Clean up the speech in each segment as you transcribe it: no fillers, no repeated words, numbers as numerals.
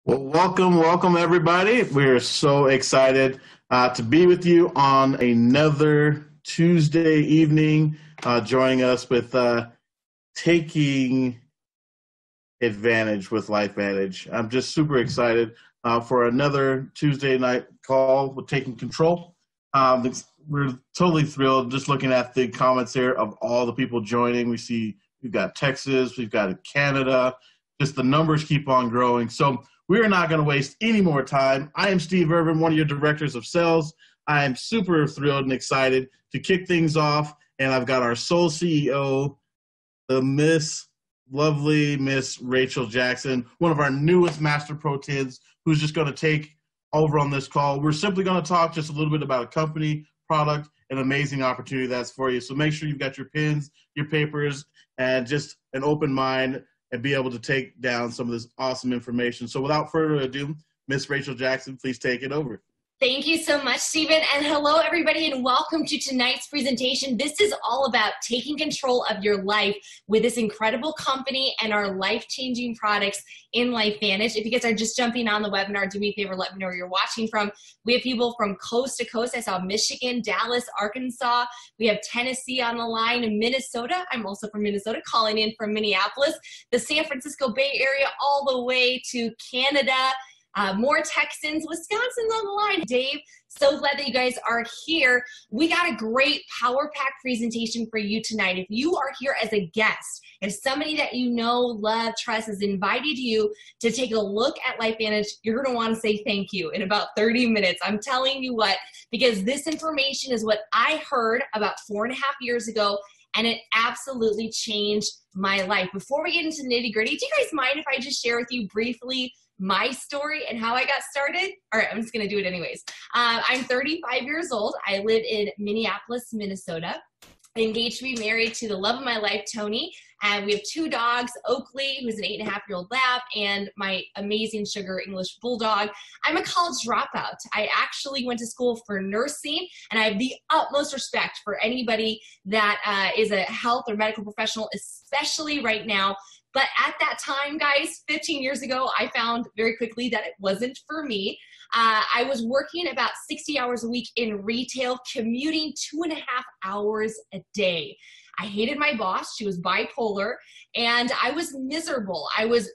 Well, welcome everybody. We're so excited to be with you on another Tuesday evening, joining us with taking advantage with LifeVantage. I'm just super excited for another Tuesday night call with Taking Control. We're totally thrilled just looking at the comments here of all the people joining. We've got Texas, we've got Canada, just the numbers keep on growing. So we are not going to waste any more time. I am Steve Irvin, one of your directors of sales. I am super thrilled and excited to kick things off. And I've got our sole CEO, the lovely Miss Rachel Jackson, one of our newest Master Pro Tids, who's just going to take over on this call. We're simply going to talk just a little bit about a company, product, and amazing opportunity that's for you. So make sure you've got your pens, your papers, and just an open mind and be able to take down some of this awesome information. So without further ado, Miss Rachel Jackson, please take it over. Thank you so much, Stephen, and hello, everybody, and welcome to tonight's presentation. This is all about taking control of your life with this incredible company and our life-changing products in LifeVantage. If you guys are just jumping on the webinar, do me a favor, let me know where you're watching from. We have people from coast to coast. I saw Michigan, Dallas, Arkansas. We have Tennessee on the line, and Minnesota. I'm also from Minnesota, calling in from Minneapolis, the San Francisco Bay Area, all the way to Canada. More Texans, Wisconsin's on the line. Dave, so glad that you guys are here. We got a great power pack presentation for you tonight. If you are here as a guest, if somebody that you know, love, trust has invited you to take a look at LifeVantage, you're going to want to say thank you in about 30 minutes. I'm telling you what, because this information is what I heard about 4.5 years ago, and it absolutely changed my life. Before we get into nitty gritty, do you guys mind if I just share with you briefly my story and how I got started? All right, I'm just going to do it anyways. I'm 35 years old. I live in Minneapolis, Minnesota. I'm engaged to be married to the love of my life, Tony, and we have 2 dogs, Oakley, who's an 8.5-year-old lab, and my amazing sugar English bulldog. I'm a college dropout. I actually went to school for nursing, and I have the utmost respect for anybody that is a health or medical professional, especially right now. But at that time, guys, 15 years ago, I found very quickly that it wasn't for me. I was working about 60 hours a week in retail, commuting 2.5 hours a day. I hated my boss. She was bipolar, and I was miserable. I was,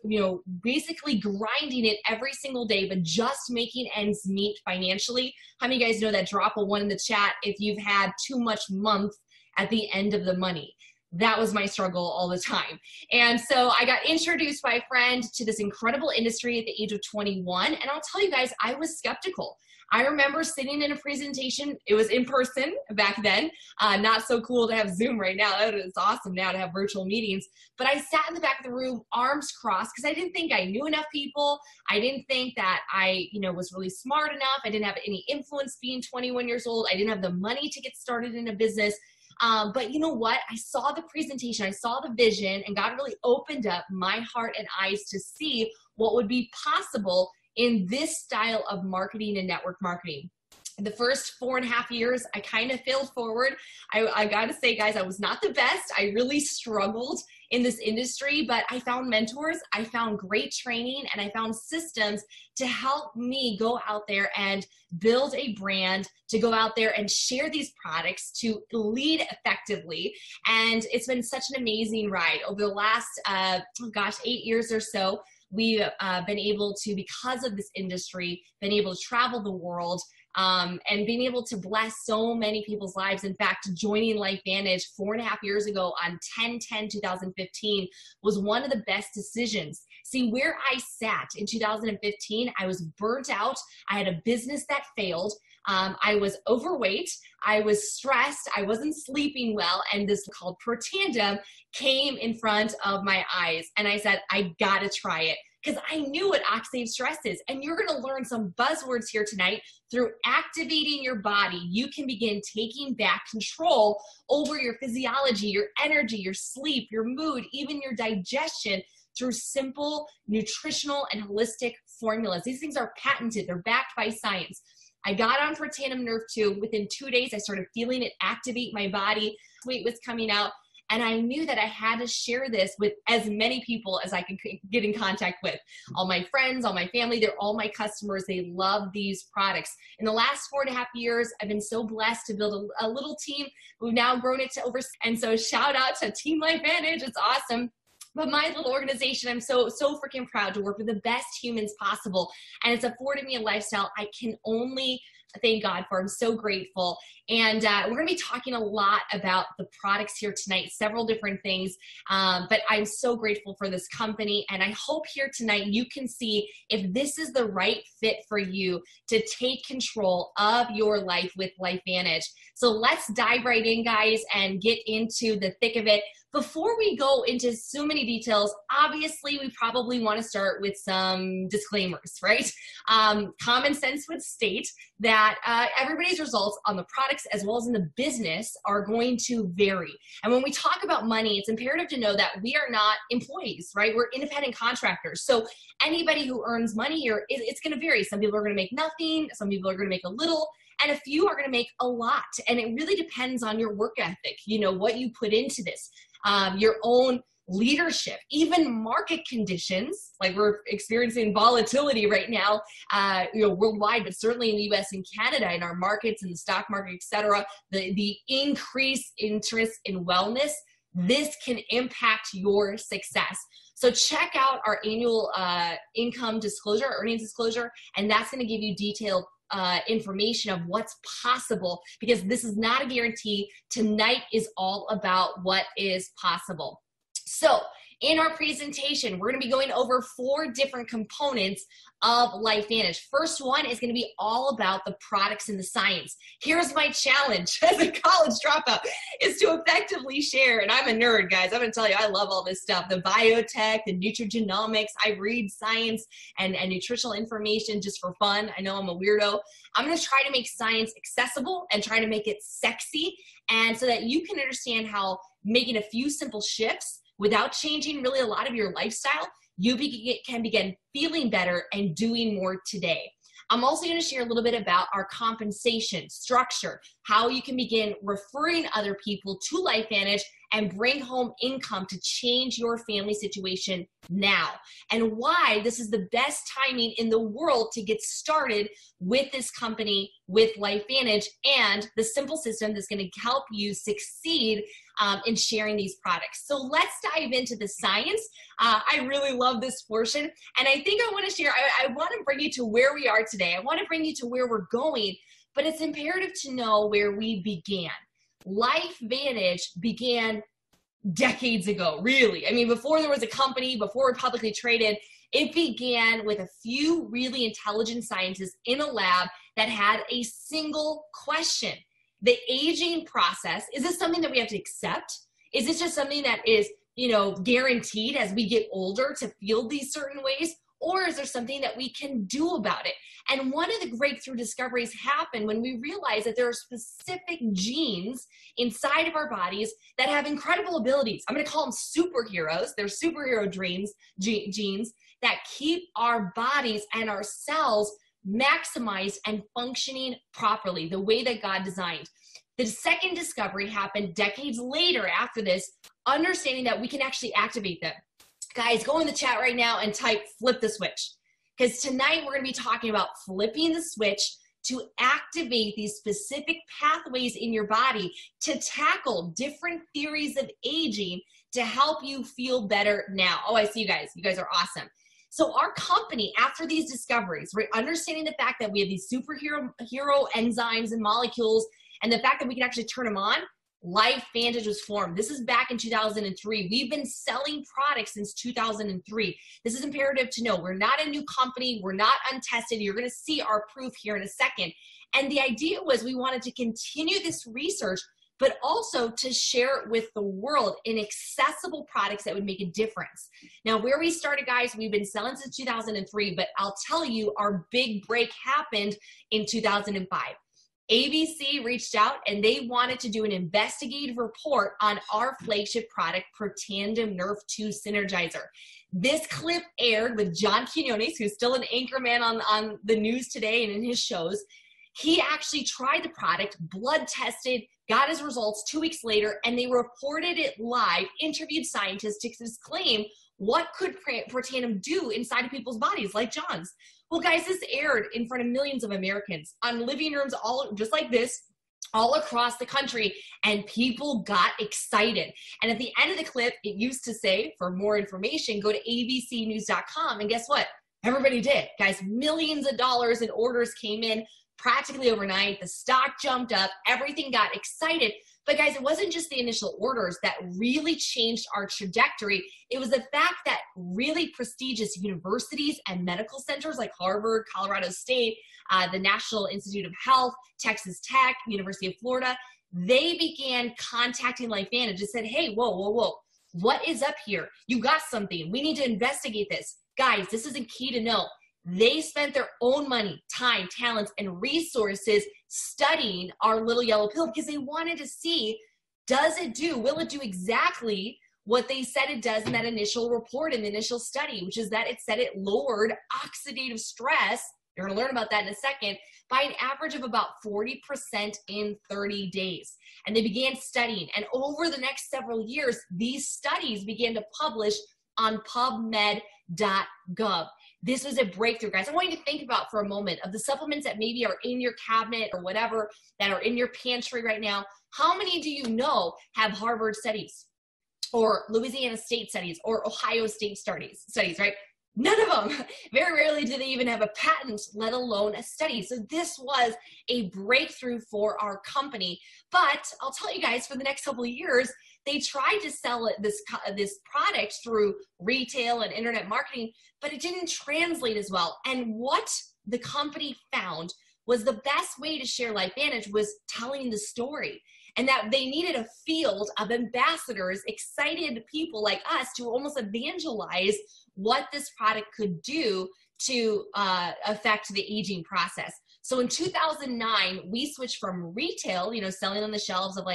basically grinding it every single day, but just making ends meet financially. How many of you guys know that? Drop a 1 in the chat if you've had too much month at the end of the money. That was my struggle all the time. And so I got introduced by a friend to this incredible industry at the age of 21. And I'll tell you guys, I was skeptical. I remember sitting in a presentation. It was in person back then. Not so cool to have Zoom right now. It's awesome now to have virtual meetings. But I sat in the back of the room, arms crossed, because I didn't think I knew enough people. I didn't think that I, was really smart enough. I didn't have any influence being 21 years old. I didn't have the money to get started in a business. But you know what? I saw the presentation, I saw the vision, and God really opened up my heart and eyes to see what would be possible in this style of marketing and network marketing. The first 4.5 years, I kind of failed forward. I got to say, guys, I was not the best. I really struggled in this industry, but I found mentors, I found great training, and I found systems to help me go out there and build a brand, to go out there and share these products, to lead effectively. And it's been such an amazing ride. Over the last, 8 years or so, we've been able to, because of this industry, been able to travel the world, and being able to bless so many people's lives. In fact, joining LifeVantage 4.5 years ago on 10/10/2015 was one of the best decisions. See, where I sat in 2015, I was burnt out. I had a business that failed. I was overweight. I was stressed. I wasn't sleeping well. And this called Protandem came in front of my eyes. And I said, I gotta try it, because I knew what oxidative stress is. And you're going to learn some buzzwords here tonight. Through activating your body, you can begin taking back control over your physiology, your energy, your sleep, your mood, even your digestion, through simple nutritional and holistic formulas. These things are patented. They're backed by science. I got on Protandim Nerve 2. Within 2 days, I started feeling it activate my body. Weight was coming out. And I knew that I had to share this with as many people as I could get in contact with. All my friends, all my family, they're all my customers. They love these products. In the last 4.5 years, I've been so blessed to build a little team. We've now grown it to over, and so shout out to Team LifeVantage. It's awesome. But my little organization, I'm so freaking proud to work with the best humans possible. And it's afforded me a lifestyle I can only thank God for. I'm so grateful. And we're going to be talking a lot about the products here tonight, several different things. But I'm so grateful for this company. And I hope here tonight you can see if this is the right fit for you to take control of your life with LifeVantage. So let's dive right in, guys, and get into the thick of it. Before we go into so many details, obviously we probably want to start with some disclaimers, right? Common sense would state that everybody's results on the products as well as in the business are going to vary. And when we talk about money, it's imperative to know that we are not employees, right? We're independent contractors. So anybody who earns money here, it's going to vary. Some people are going to make nothing. Some people are going to make a little. And a few are going to make a lot. And it really depends on your work ethic, you know, what you put into this, your own leadership, even market conditions, like we're experiencing volatility right now, worldwide, but certainly in the US and Canada, in our markets, in the stock market, et cetera, the increased interest in wellness, this can impact your success. So check out our annual income disclosure, earnings disclosure, and that's going to give you detailed information of what's possible, because this is not a guarantee. Tonight is all about what is possible. So in our presentation, we're going to be going over 4 different components of LifeVantage. First one is going to be all about the products and the science. Here's my challenge as a college dropout, is to effectively share, and I'm a nerd, guys. I'm going to tell you, I love all this stuff, the biotech, the nutrigenomics. I read science and nutritional information just for fun. I know I'm a weirdo. I'm going to try to make science accessible and try to make it sexy, and so that you can understand how making a few simple shifts without changing really a lot of your lifestyle, you can begin feeling better and doing more today. I'm also going to share a little bit about our compensation structure, how you can begin referring other people to LifeVantage and bring home income to change your family situation now, and why this is the best timing in the world to get started with this company, with LifeVantage, and the simple system that's going to help you succeed in sharing these products. So let's dive into the science. I really love this portion, and I think I want to share, I want to bring you to where we are today. I want to bring you to where we're going, but it's imperative to know where we began. LifeVantage began decades ago, really. I mean, before there was a company, before we're publicly traded, it began with a few really intelligent scientists in a lab that had a single question. The aging process, is this something that we have to accept? Is this just something that is, guaranteed as we get older to feel these certain ways? Or is there something that we can do about it? And one of the breakthrough discoveries happened when we realized that there are specific genes inside of our bodies that have incredible abilities. I'm going to call them superheroes. They're superhero genes that keep our bodies and our cells maximized and functioning properly, the way that God designed. The second discovery happened decades later after this, understanding that we can actually activate them. Guys, go in the chat right now and type flip the switch, because tonight we're going to be talking about flipping the switch to activate these specific pathways in your body to tackle different theories of aging to help you feel better now. Oh, I see you guys. You guys are awesome. So our company, after these discoveries, we're understanding the fact that we have these superhero enzymes and molecules, and the fact that we can actually turn them on, LifeVantage was formed. This is back in 2003. We've been selling products since 2003. This is imperative to know. We're not a new company. We're not untested. You're going to see our proof here in a second. And the idea was we wanted to continue this research, but also to share it with the world in accessible products that would make a difference. Now, where we started, guys, we've been selling since 2003, but I'll tell you, our big break happened in 2005. ABC reached out and they wanted to do an investigative report on our flagship product, Protandim Nerve 2 Synergizer. This clip aired with John Quinones, who's still an anchorman on the news today and in his shows. He actually tried the product, blood tested, got his results 2 weeks later, and they reported it live, interviewed scientists to exclaim what could Protandim do inside of people's bodies, like John's. Well, guys, this aired in front of millions of Americans on living rooms, all just like this, all across the country, and people got excited. And at the end of the clip, it used to say, for more information, go to abcnews.com. And guess what? Everybody did. Guys, millions of dollars in orders came in practically overnight. The stock jumped up. Everything got excited. But guys, it wasn't just the initial orders that really changed our trajectory. It was the fact that really prestigious universities and medical centers like Harvard, Colorado State, the National Institute of Health, Texas Tech, University of Florida, they began contacting LifeVantage and said, hey, whoa, what is up here? You got something. We need to investigate this. Guys, this isn't key to know. They spent their own money, time, talents, and resources studying our little yellow pill because they wanted to see, will it do exactly what they said it does in that initial report, in the initial study, which is that it said it lowered oxidative stress, you're going to learn about that in a second, by an average of about 40% in 30 days. And they began studying. And over the next several years, these studies began to publish on PubMed.gov. This was a breakthrough, guys. I want you to think about for a moment of the supplements that maybe are in your cabinet or whatever that are in your pantry right now. How many do you know have Harvard studies or Louisiana State studies or Ohio State studies, right? None of them. Very rarely do they even have a patent, let alone a study. So this was a breakthrough for our company. But I'll tell you guys, for the next couple of years, they tried to sell this product through retail and internet marketing, but it didn't translate as well. And what the company found was the best way to share LifeVantage was telling the story, and that they needed a field of ambassadors, excited people like us to almost evangelize what this product could do to affect the aging process. So in 2009, we switched from retail, selling on the shelves of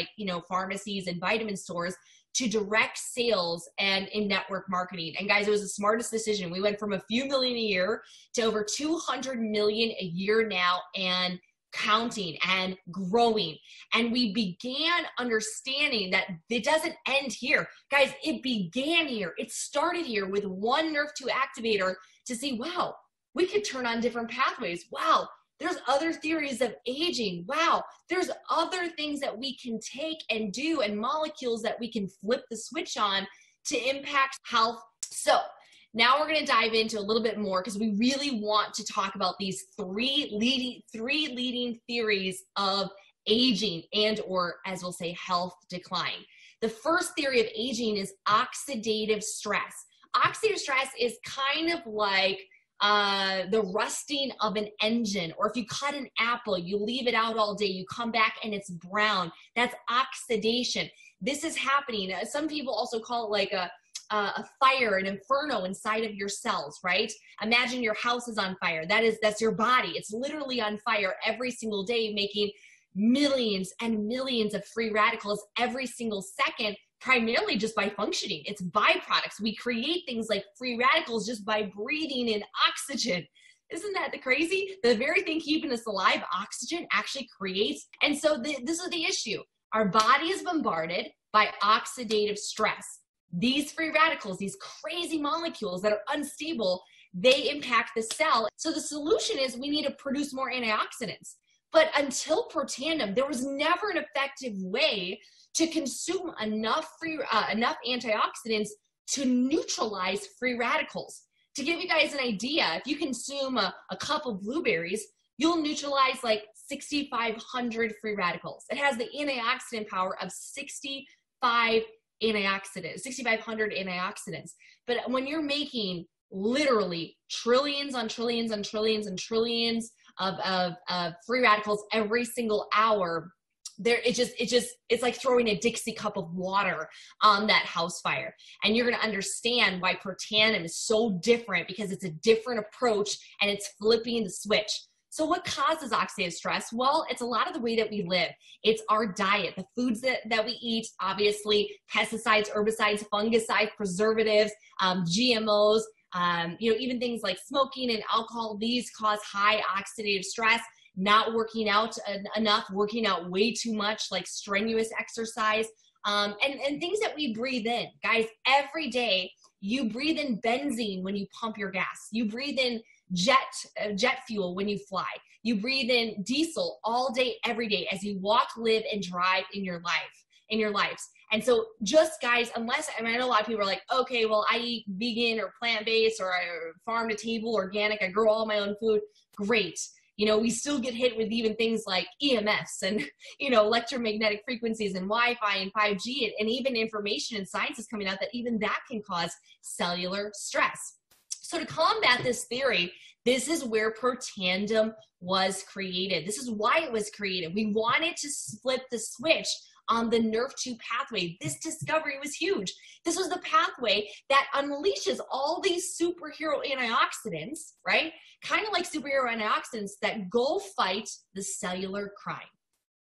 pharmacies and vitamin stores, to direct sales and in network marketing. And guys, it was the smartest decision. We went from a few million a year to over 200 million a year now, and counting and growing. And we began understanding that it doesn't end here. Guys, it began here. It started here with one Nerve2 activator to see, wow, we could turn on different pathways. Wow, there's other theories of aging. Wow, there's other things that we can take and do, and molecules that we can flip the switch on to impact health. So now we're going to dive into a little bit more, because we really want to talk about these three leading theories of aging and, or as we'll say, health decline. The first theory of aging is oxidative stress. Oxidative stress is kind of like the rusting of an engine, or if you cut an apple, you leave it out all day, you come back and it's brown. That's oxidation. This is happening. Some people also call it like a fire, an inferno inside of your cells, right? Imagine your house is on fire. That's your body. It's literally on fire every single day, making millions and millions of free radicals every single second, primarily just by functioning. It's byproducts. We create things like free radicals just by breathing in oxygen. Isn't that the crazy? The very thing keeping us alive, oxygen, actually creates. And so this is the issue. Our body is bombarded by oxidative stress. These free radicals, these crazy molecules that are unstable, they impact the cell. So the solution is we need to produce more antioxidants. But until Protandim, there was never an effective way to consume enough antioxidants to neutralize free radicals. To give you guys an idea, if you consume a cup of blueberries, you'll neutralize like 6,500 free radicals. It has the antioxidant power of 6,500 antioxidants. But when you're making literally trillions on trillions on trillions and trillions of free radicals every single hour, it's like throwing a Dixie cup of water on that house fire. And you're going to understand why Protandim is so different, because it's a different approach and it's flipping the switch. So what causes oxidative stress? Well, it's a lot of the way that we live. It's our diet, the foods that we eat, obviously pesticides, herbicides, fungicides, preservatives, GMOs, even things like smoking and alcohol. These cause high oxidative stress. not working out enough, working out way too much, like strenuous exercise, and things that we breathe in. Guys, every day you breathe in benzene when you pump your gas. You breathe in jet fuel when you fly. You breathe in diesel all day, every day as you walk, live, and drive in your lives. And so just guys, I know a lot of people are like, okay, well, I eat vegan or plant-based or I farm to table, organic, I grow all my own food. Great. We still get hit with even things like EMFs and, electromagnetic frequencies and Wi-Fi and 5G and even information and science is coming out that even that can cause cellular stress. So to combat this theory, this is where Protandim was created. This is why it was created. We wanted to flip the switch on the NRF2 pathway. This discovery was huge. This was the pathway that unleashes all these superhero antioxidants, right? Kind of like superhero antioxidants that go fight the cellular crime.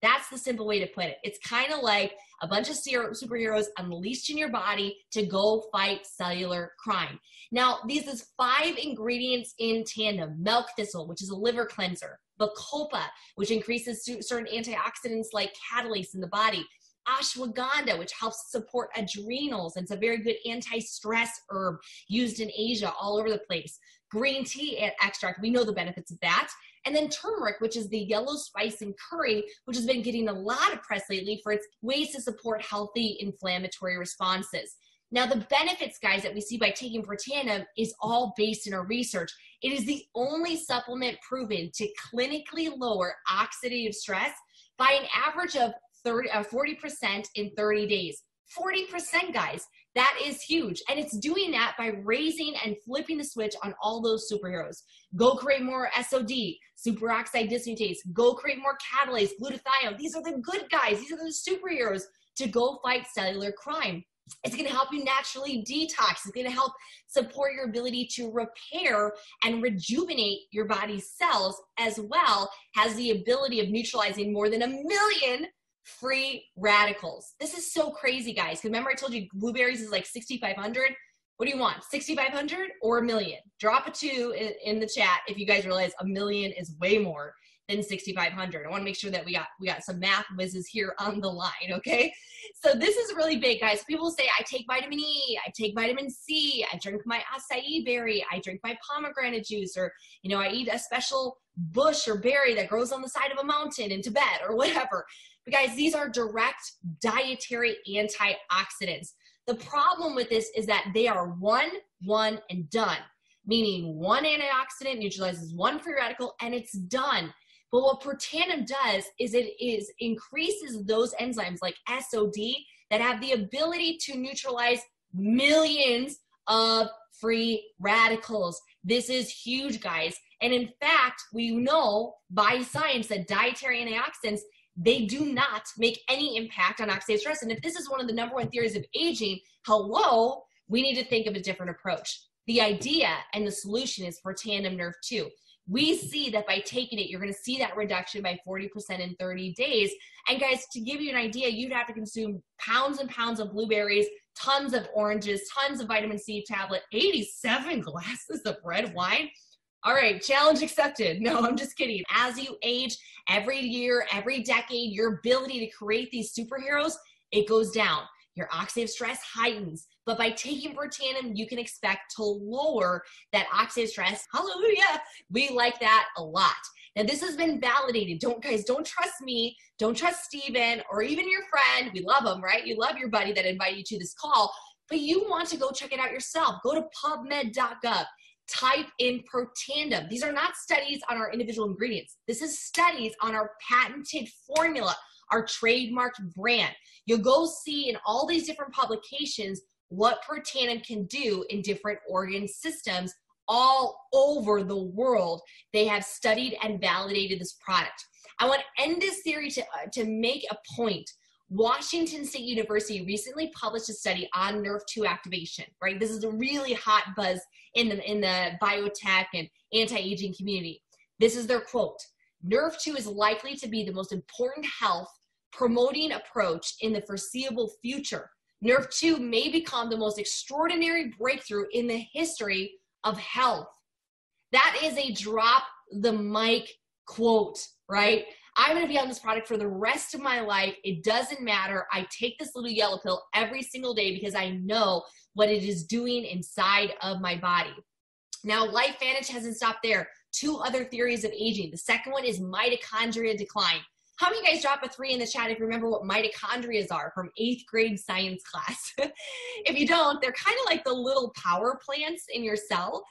That's the simple way to put it. It's kind of like a bunch of superheroes unleashed in your body to go fight cellular crime. Now, these is 5 ingredients in tandem. Milk thistle, which is a liver cleanser. Bacopa, which increases certain antioxidants like catalase in the body. Ashwagandha, which helps support adrenals. And it's a very good anti-stress herb used in Asia all over the place. Green tea extract, we know the benefits of that. And then turmeric, which is the yellow spice in curry, which has been getting a lot of press lately for its ways to support healthy inflammatory responses. Now, the benefits, guys, that we see by taking Protandim is all based in our research. It is the only supplement proven to clinically lower oxidative stress by an average of 40% in 30 days. 40%, guys. That is huge. And it's doing that by raising and flipping the switch on all those superheroes. Go create more SOD, superoxide dismutase. Go create more catalase, glutathione. These are the good guys. These are the superheroes to go fight cellular crime. It's going to help you naturally detox. It's going to help support your ability to repair and rejuvenate your body's cells, as well as the ability of neutralizing more than 1 million free radicals. This is so crazy, guys. Because remember I told you blueberries is like 6,500. What do you want, 6,500 or 1 million? Drop a 2 in the chat if you guys realize 1 million is way more than 6,500. I want to make sure that we got some math whizzes here on the line, okay? So this is really big, guys. People say, I take vitamin E, I take vitamin C, I drink my acai berry, I drink my pomegranate juice, or, I eat a special bush or berry that grows on the side of a mountain in Tibet or whatever. But guys, these are direct dietary antioxidants. The problem with this is that they are one and done, meaning one antioxidant neutralizes one free radical and it's done. But what Protandim does is it increases those enzymes like SOD that have the ability to neutralize millions of free radicals. This is huge, guys. And in fact, we know by science that dietary antioxidants, they do not make any impact on oxidative stress. And if this is one of the #1 theories of aging, hello, we need to think of a different approach. The idea and the solution is Protandim NRF2. We see that by taking it, you're going to see that reduction by 40% in 30 days. And guys, to give you an idea, you'd have to consume pounds and pounds of blueberries, tons of oranges, tons of vitamin C tablet, 87 glasses of red wine. All right, challenge accepted. No, I'm just kidding. As you age, every year, every decade, your ability to create these superheroes, it goes down. Your oxidative stress heightens. But by taking Protandim, you can expect to lower that oxidative stress. Hallelujah. We like that a lot. Now, this has been validated. Don't trust me. Don't trust Steven or even your friend. We love them, right? You love your buddy that invited you to this call, but you want to go check it out yourself. Go to pubmed.gov. Type in Protandim. These are not studies on our individual ingredients. This is studies on our patented formula, our trademarked brand. You'll go see in all these different publications what Protandim can do in different organ systems all over the world. They have studied and validated this product. I want to end this series to make a point. Washington State University recently published a study on NRF2 activation, right? This is a really hot buzz in the biotech and anti-aging community. This is their quote: NRF2 is likely to be the most important health promoting approach in the foreseeable future. NRF2 may become the most extraordinary breakthrough in the history of health. That is a drop the mic quote. right? I'm going to be on this product for the rest of my life. It doesn't matter. I take this little yellow pill every single day because I know what it is doing inside of my body. Now, LifeVantage hasn't stopped there. 2 other theories of aging. The second one is mitochondria decline. How many of you guys drop a 3 in the chat if you remember what mitochondria are from 8th grade science class? If you don't, they're kind of like the little power plants in your cell.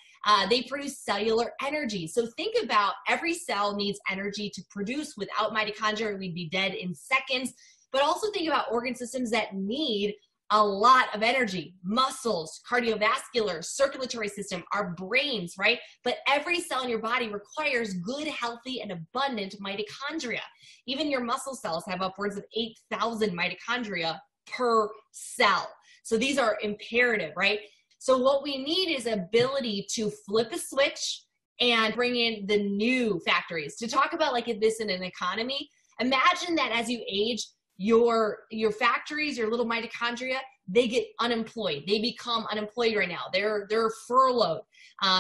They produce cellular energy. So think about every cell needs energy to produce. Without mitochondria, we'd be dead in seconds. But also think about organ systems that need a lot of energy: muscles, cardiovascular, circulatory system, our brains, right? But every cell in your body requires good, healthy, and abundant mitochondria. Even your muscle cells have upwards of 8,000 mitochondria per cell. So these are imperative, right? So what we need is ability to flip a switch and bring in the new factories. To talk about like this in an economy, imagine that as you age, your factories, your little mitochondria, they get unemployed. They become unemployed right now. They're furloughed.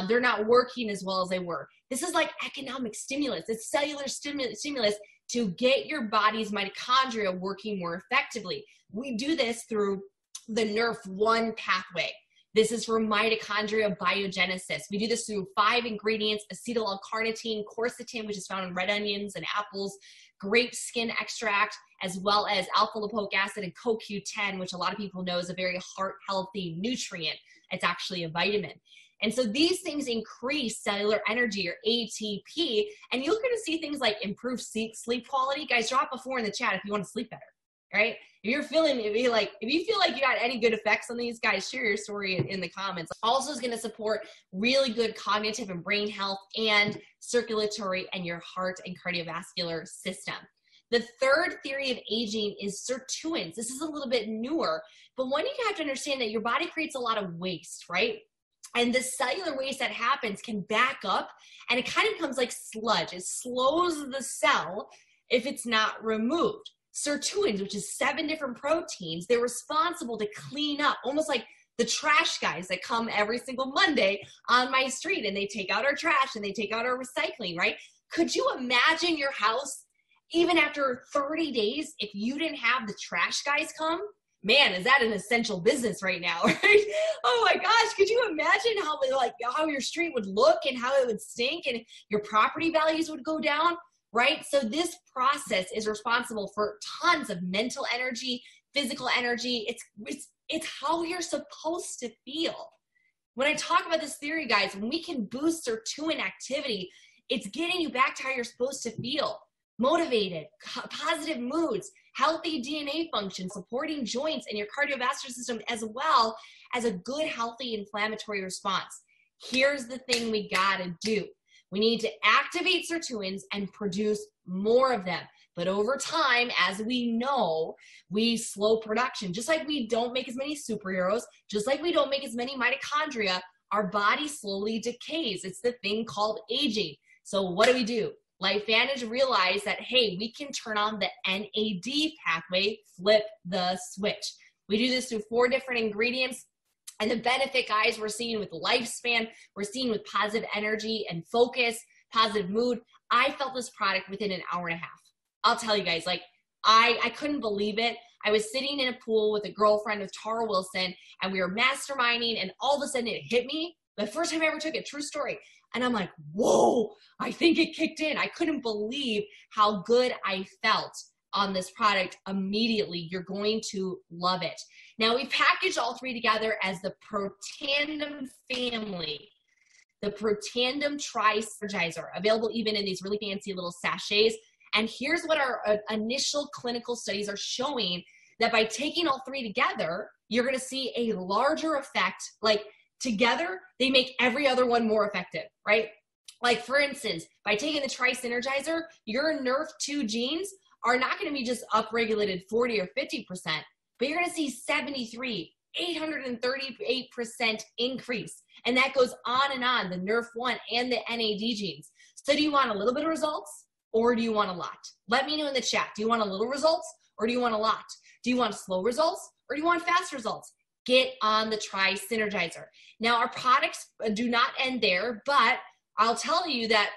They're not working as well as they were. This is like economic stimulus. It's cellular stimulus to get your body's mitochondria working more effectively. We do this through the NRF1 pathway. This is for mitochondria biogenesis. We do this through 5 ingredients: acetyl L-carnitine, quercetin, which is found in red onions and apples, grape skin extract, as well as alpha lipoic acid and CoQ10, which a lot of people know is a very heart-healthy nutrient. It's actually a vitamin. And so these things increase cellular energy, or ATP, and you're going to see things like improved sleep quality. Guys, drop a 4 in the chat if you want to sleep better, right? If you feel like you got any good effects on these, guys, share your story in the comments. Also is going to support really good cognitive and brain health and circulatory and your heart and cardiovascular system. The third theory of aging is sirtuins. This is a little bit newer, but one, you have to understand that your body creates a lot of waste, right? And the cellular waste that happens can back up, and it kind of becomes like sludge. It slows the cell if it's not removed. Sirtuins, which is 7 different proteins, they're responsible to clean up, almost like the trash guys that come every single Monday on my street, and they take out our trash and they take out our recycling, right? Could you imagine your house, even after 30 days, if you didn't have the trash guys come? Man, is that an essential business right now, right? Oh my gosh, could you imagine how your street would look and how it would stink and your property values would go down? Right? So this process is responsible for tons of mental energy, physical energy. It's how you're supposed to feel. When I talk about this theory, guys, when we can boost sirtuin activity, it's getting you back to how you're supposed to feel. Motivated, positive moods, healthy DNA function, supporting joints and your cardiovascular system, as well as a good, healthy inflammatory response. Here's the thing we gotta do. We need to activate sirtuins and produce more of them. But over time, as we know, we slow production. Just like we don't make as many superheroes, just like we don't make as many mitochondria, our body slowly decays. It's the thing called aging. So what do? LifeVantage realized that, hey, we can turn on the NAD pathway, flip the switch. We do this through 4 different ingredients. And the benefit, guys, we're seeing with lifespan, we're seeing with positive energy and focus, positive mood. I felt this product within an hour and a half. I'll tell you guys, like, I couldn't believe it. I was sitting in a pool with a girlfriend, with Tara Wilson, and we were masterminding, and all of a sudden it hit me. The first time I ever took it, true story. And I'm like, whoa, I think it kicked in. I couldn't believe how good I felt on this product immediately. You're going to love it. Now, we packaged all 3 together as the Protandem family, the Protandem Tri-Synergizer, available even in these really fancy little sachets. And here's what our initial clinical studies are showing, that by taking all 3 together, you're going to see a larger effect. Like, together, they make every other one more effective, right? Like, for instance, by taking the Tri-Synergizer, your NRF2 genes are not going to be just upregulated 40 or 50%, but you're going to see 73, 838% increase. And that goes on and on, the NRF1 and the NAD genes. So do you want a little bit of results, or do you want a lot? Let me know in the chat. Do you want a little results, or do you want a lot? Do you want slow results, or do you want fast results? Get on the Tri-Synergizer. Now, our products do not end there, but I'll tell you that,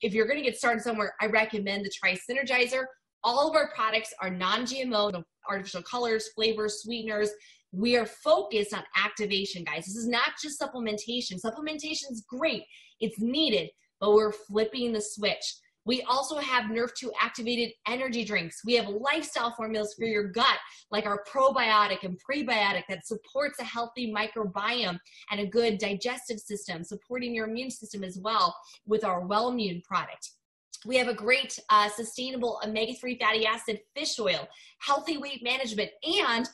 if you're going to get started somewhere, I recommend the Tri Synergizer. All of our products are non-GMO, no artificial colors, flavors, sweeteners. We are focused on activation, guys. This is not just supplementation. Supplementation is great. It's needed, but we're flipping the switch. We also have Nerve 2 activated energy drinks. We have lifestyle formulas for your gut, like our probiotic and prebiotic that supports a healthy microbiome and a good digestive system, supporting your immune system as well with our Wellmune product. We have a great sustainable omega-3 fatty acid fish oil, healthy weight management, and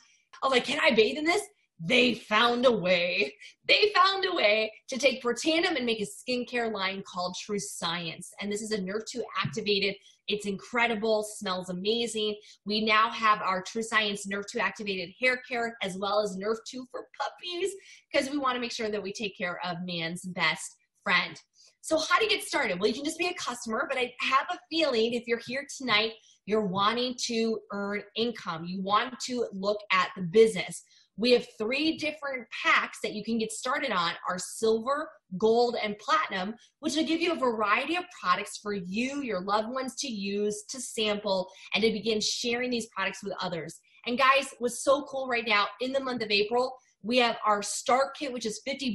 can I bathe in this? They found a way. They found a way to take Protandim and make a skincare line called True Science. And this is a Nerve 2 activated. It's incredible, smells amazing. We now have our True Science Nerve 2 activated hair care as well as Nerve 2 for puppies because we want to make sure that we take care of man's best friend. So how to get started? Well, you can just be a customer, but I have a feeling if you're here tonight, you're wanting to earn income. You want to look at the business. We have 3 different packs that you can get started on, our silver, gold, and platinum, which will give you a variety of products for you, your loved ones to use, to sample, and to begin sharing these products with others. And guys, what's so cool right now, in the month of April, we have our start kit, which is $50,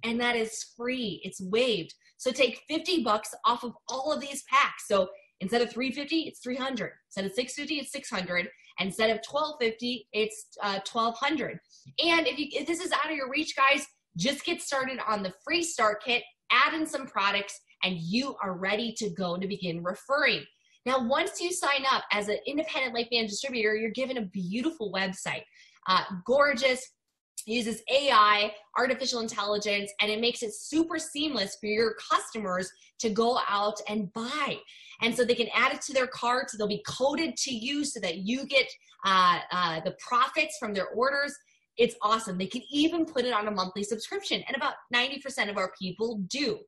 and that is free. It's waived. So take $50 off of all of these packs. So instead of $350, it's $300. Instead of $650, it's $600. And instead of $1,250, it's $1,200. And if this is out of your reach, guys, just get started on the free start kit, add in some products, and you are ready to go to begin referring. Now, once you sign up as an independent LifeVantage distributor, you're given a beautiful website, gorgeous. Uses AI, artificial intelligence, and it makes it super seamless for your customers to go out and buy. And so they can add it to their cart, so they'll be coded to you so that you get the profits from their orders. It's awesome. They can even put it on a monthly subscription, and about 90% of our people do.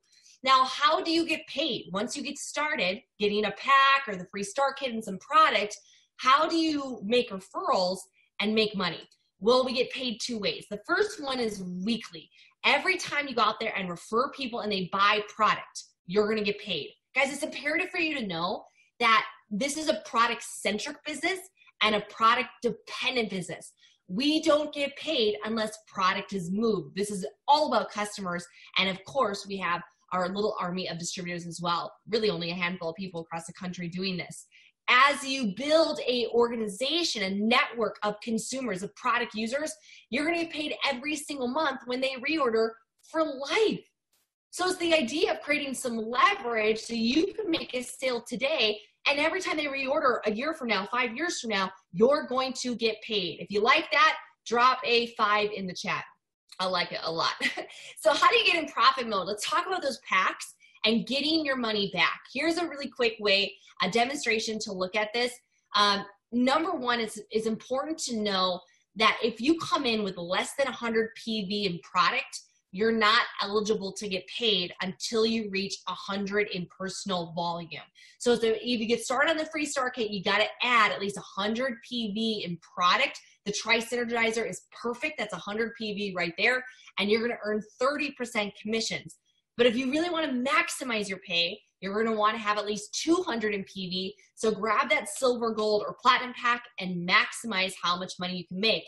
Now, how do you get paid? Once you get started getting a pack or the free start kit and some product, how do you make referrals and make money? Well, we get paid 2 ways. The first one is weekly. Every time you go out there and refer people and they buy product, you're going to get paid. Guys, it's imperative for you to know that this is a product-centric business and a product-dependent business. We don't get paid unless product is moved. This is all about customers. And of course, we have our little army of distributors as well. Really only a handful of people across the country doing this. As you build a organization, a network of consumers, of product users, you're going to get paid every single month when they reorder for life. So it's the idea of creating some leverage so you can make a sale today, and every time they reorder a year from now, 5 years from now, you're going to get paid. If you like that, drop a 5 in the chat. I like it a lot. So how do you get in profit mode? Let's talk about those packs and getting your money back. Here's a really quick way, a demonstration to look at this. Number one, it's important to know that if you come in with less than 100 PV in product, you're not eligible to get paid until you reach 100 in personal volume. So if you get started on the free start kit, you got to add at least 100 PV in product. The Tri Synergizer is perfect. That's 100 PV right there. And you're going to earn 30% commissions. But if you really want to maximize your pay, you're going to want to have at least 200 in PV. So grab that silver, gold, or platinum pack and maximize how much money you can make.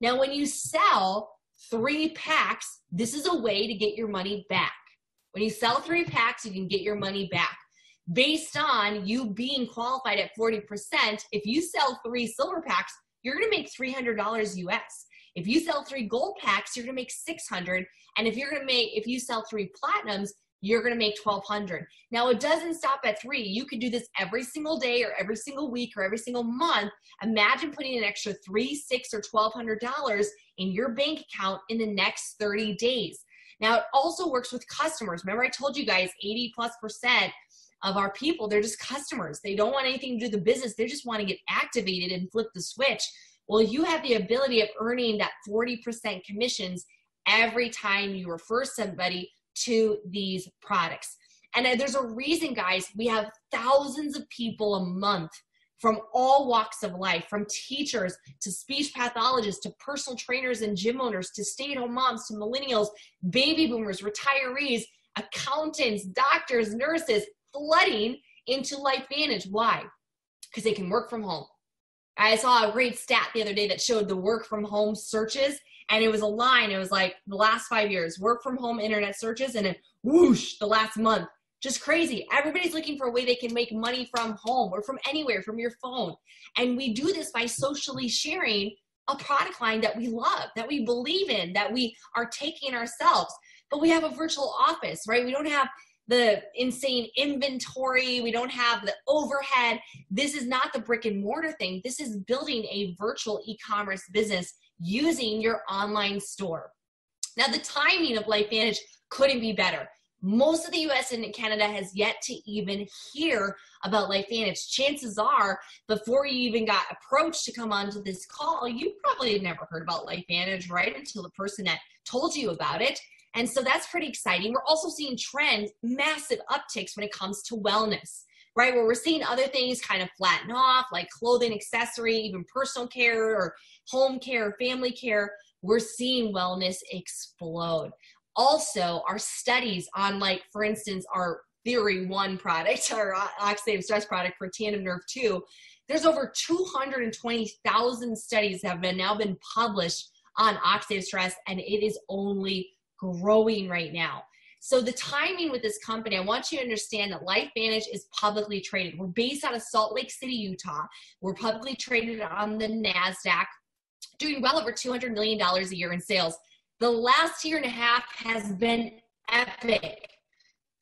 Now, when you sell 3 packs, this is a way to get your money back. When you sell 3 packs, you can get your money back. Based on you being qualified at 40%, if you sell 3 silver packs, you're going to make $300 US. If you sell 3 gold packs, you're going to make $600. And if you sell 3 platinums, you're going to make $1,200. Now, it doesn't stop at 3. You could do this every single day or every single week or every single month. Imagine putting an extra $300, $600, or $1,200 in your bank account in the next 30 days. Now, it also works with customers. Remember, I told you guys 80+% of our people, they're just customers. They don't want anything to do with the business. They just want to get activated and flip the switch. Well, you have the ability of earning that 40% commissions every time you refer somebody to these products. And there's a reason, guys, we have thousands of people a month from all walks of life, from teachers to speech pathologists to personal trainers and gym owners to stay-at-home moms to millennials, baby boomers, retirees. accountants, doctors, nurses flooding into LifeVantage. Why? Because they can work from home. I saw a great stat the other day that showed the work from home searches, and it was a line. It was like the last 5 years, work from home internet searches, and then whoosh, the last month. Just crazy. Everybody's looking for a way they can make money from home or from anywhere, from your phone. And we do this by socially sharing a product line that we love, that we believe in, that we are taking ourselves. But we have a virtual office, right? We don't have the insane inventory. We don't have the overhead. This is not the brick and mortar thing. This is building a virtual e-commerce business using your online store. Now, the timing of LifeVantage couldn't be better. Most of the US and Canada has yet to even hear about LifeVantage. Chances are, before you even got approached to come onto this call, you probably had never heard about LifeVantage, right? Until the person that told you about it. And so that's pretty exciting. We're also seeing trends, massive upticks when it comes to wellness, right? Where we're seeing other things kind of flatten off, like clothing, accessory, even personal care or home care, family care. We're seeing wellness explode. Also, our studies on, like, for instance, our Theory 1 product, our oxidative stress product for Tandem Nerve 2, there's over 220,000 studies have now been published on oxidative stress, and it is only growing right now. So the timing with this company, I want you to understand that LifeVantage is publicly traded. We're based out of Salt Lake City, Utah. We're publicly traded on the NASDAQ, doing well over $200 million a year in sales. The last year and a half has been epic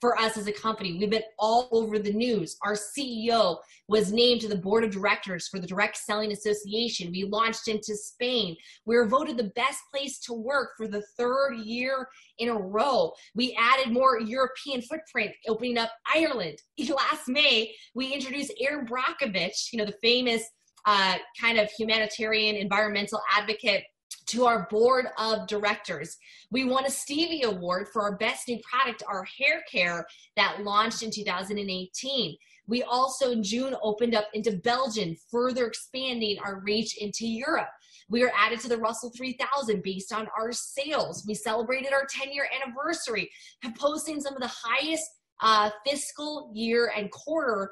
for us as a company. We've been all over the news. Our CEO was named to the board of directors for the Direct Selling Association. We launched into Spain. We were voted the best place to work for the 3rd year in a row. We added more European footprint, opening up Ireland. Last May, we introduced Aaron Brockovich, the famous kind of humanitarian environmental advocate, to our board of directors. We won a Stevie Award for our best new product, our hair care, that launched in 2018. We also in June opened up into Belgium, further expanding our reach into Europe. We were added to the Russell 3000 based on our sales. We celebrated our 10-year anniversary, posting some of the highest fiscal year and quarter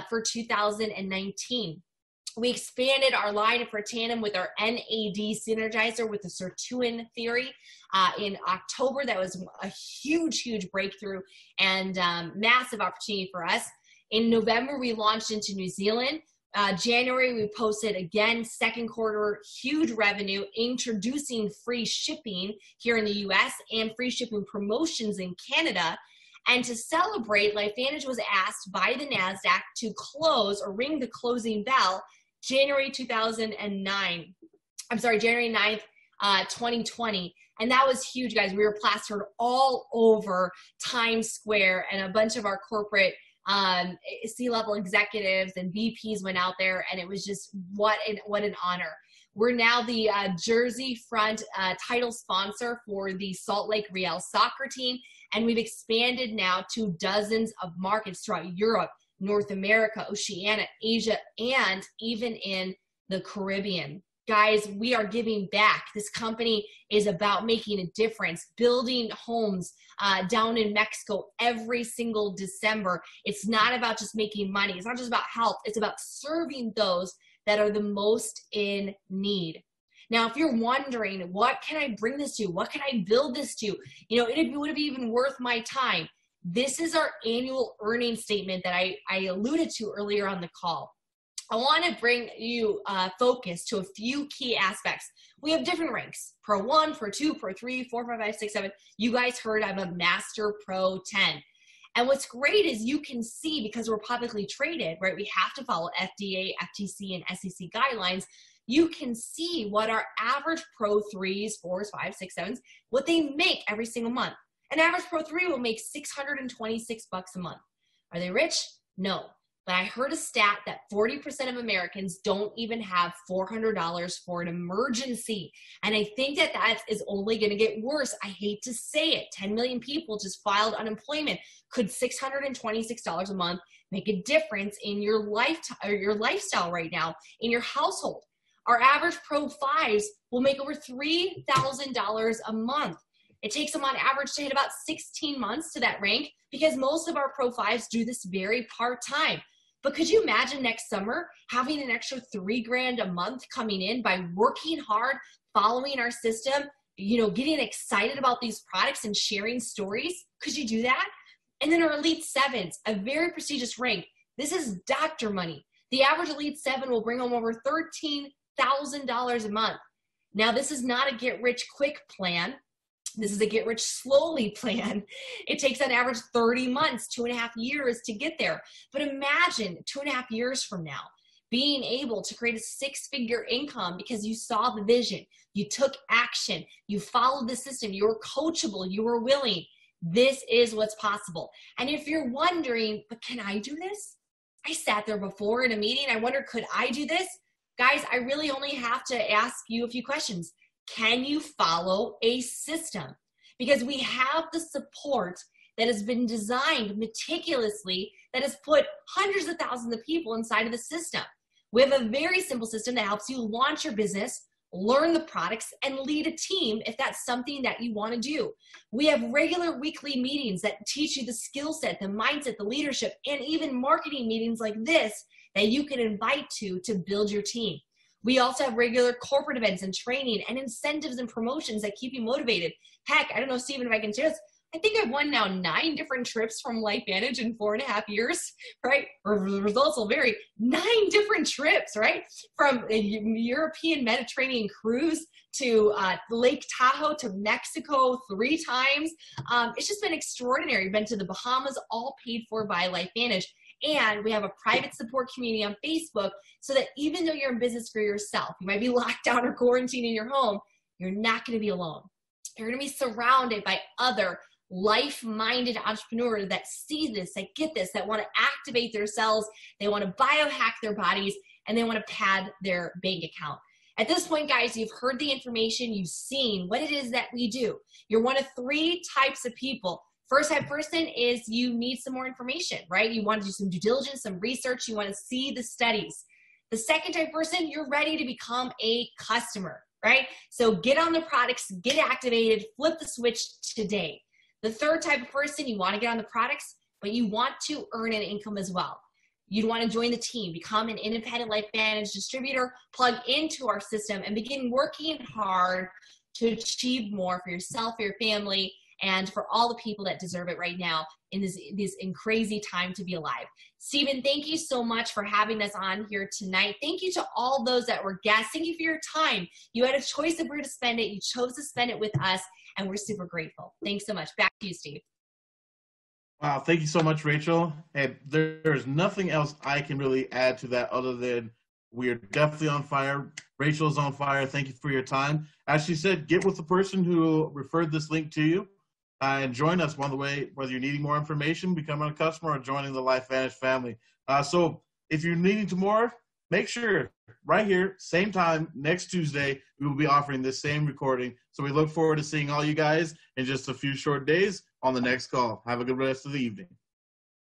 for 2019. We expanded our line for Tandem with our NAD synergizer with the sirtuin theory in October. That was a huge, huge breakthrough and massive opportunity for us. In November, we launched into New Zealand. January, we posted again, 2nd quarter, huge revenue, introducing free shipping here in the US and free shipping promotions in Canada. And to celebrate, LifeVantage was asked by the NASDAQ to close or ring the closing bell January 9th, 2020. And that was huge, guys. We were plastered all over Times Square, and a bunch of our corporate C-level executives and VPs went out there, and it was just what an honor. We're now the Jersey Front title sponsor for the Salt Lake Real soccer team, and we've expanded now to dozens of markets throughout Europe, North America, Oceania, Asia, and even in the Caribbean. Guys, we are giving back. This company is about making a difference, building homes down in Mexico every single December. It's not about just making money. It's not just about health. It's about serving those that are the most in need. Now, if you're wondering, what can I bring this to? What can I build this to? It would be even worth my time. This is our annual earnings statement that I alluded to earlier on the call. I want to bring you focus to a few key aspects. We have different ranks, Pro 1, Pro 2, Pro 3, 4, 5, 5, 6, 7. You guys heard I'm a Master Pro 10. And what's great is you can see, because we're publicly traded, right? We have to follow FDA, FTC, and SEC guidelines. You can see what our average Pro 3s, 4s, 5s, 6, 7s, what they make every single month. An average Pro 3 will make $626 a month. Are they rich? No. But I heard a stat that 40% of Americans don't even have $400 for an emergency. And I think that is only going to get worse. I hate to say it. 10 million people just filed unemployment. Could $626 a month make a difference in your lifestyle right now, in your household? Our average Pro 5s will make over $3,000 a month. It takes them on average to hit about 16 months to that rank because most of our Pro 5s do this very part-time. But could you imagine next summer having an extra $3,000 a month coming in by working hard, following our system, getting excited about these products and sharing stories? Could you do that? And then our Elite 7s, a very prestigious rank. This is doctor money. The average Elite 7 will bring home over $13,000 a month. Now, this is not a get-rich-quick plan. This is a get-rich-slowly plan. It takes on average 30 months, 2.5 years to get there. But imagine 2.5 years from now, being able to create a six-figure income because you saw the vision, you took action, you followed the system, you were coachable, you were willing. This is what's possible. And if you're wondering, but can I do this? I sat there before in a meeting. I wonder, could I do this? Guys, I really only have to ask you a few questions. Can you follow a system? Because we have the support that has been designed meticulously that has put hundreds of thousands of people inside of the system. We have a very simple system that helps you launch your business, learn the products, and lead a team if that's something that you want to do. We have regular weekly meetings that teach you the skill set, the mindset, the leadership, and even marketing meetings like this that you can invite to build your team. We also have regular corporate events and training and incentives and promotions that keep you motivated. Heck, I don't know, Stephen, if I can share this. I think I've won now 9 different trips from LifeVantage in 4.5 years, right? Or the results will vary. 9 different trips, right? From a European Mediterranean cruise to Lake Tahoe to Mexico 3 times. It's just been extraordinary. We've been to the Bahamas, all paid for by LifeVantage. And we have a private support community on Facebook so that even though you're in business for yourself, you might be locked down or quarantined in your home, you're not going to be alone. You're going to be surrounded by other life-minded entrepreneurs that see this, that get this, that want to activate themselves, they want to biohack their bodies, and they want to pad their bank account. At this point, guys, you've heard the information, you've seen what it is that we do. You're one of 3 types of people. First type person is you need some more information, right? You want to do some due diligence, some research, you want to see the studies. The second type person, you're ready to become a customer, right? So get on the products, get activated, flip the switch today. The third type of person, you want to get on the products, but you want to earn an income as well. You'd want to join the team, become an independent LifeVantage distributor, plug into our system, and begin working hard to achieve more for yourself, for your family, and for all the people that deserve it right now in this crazy time to be alive. Stephen, thank you so much for having us on here tonight. Thank you to all those that were guests. Thank you for your time. You had a choice of where to spend it. You chose to spend it with us, and we're super grateful. Thanks so much. Back to you, Steve. Wow, thank you so much, Rachel. And there's nothing else I can really add to that other than we are definitely on fire. Rachel's on fire. Thank you for your time. As she said, get with the person who referred this link to you. And join us on the way, whether you're needing more information, becoming a customer, or joining the LifeVantage family. So if you're needing to more, make sure right here, same time, next Tuesday, we will be offering this same recording. So we look forward to seeing all you guys in just a few short days on the next call. Have a good rest of the evening.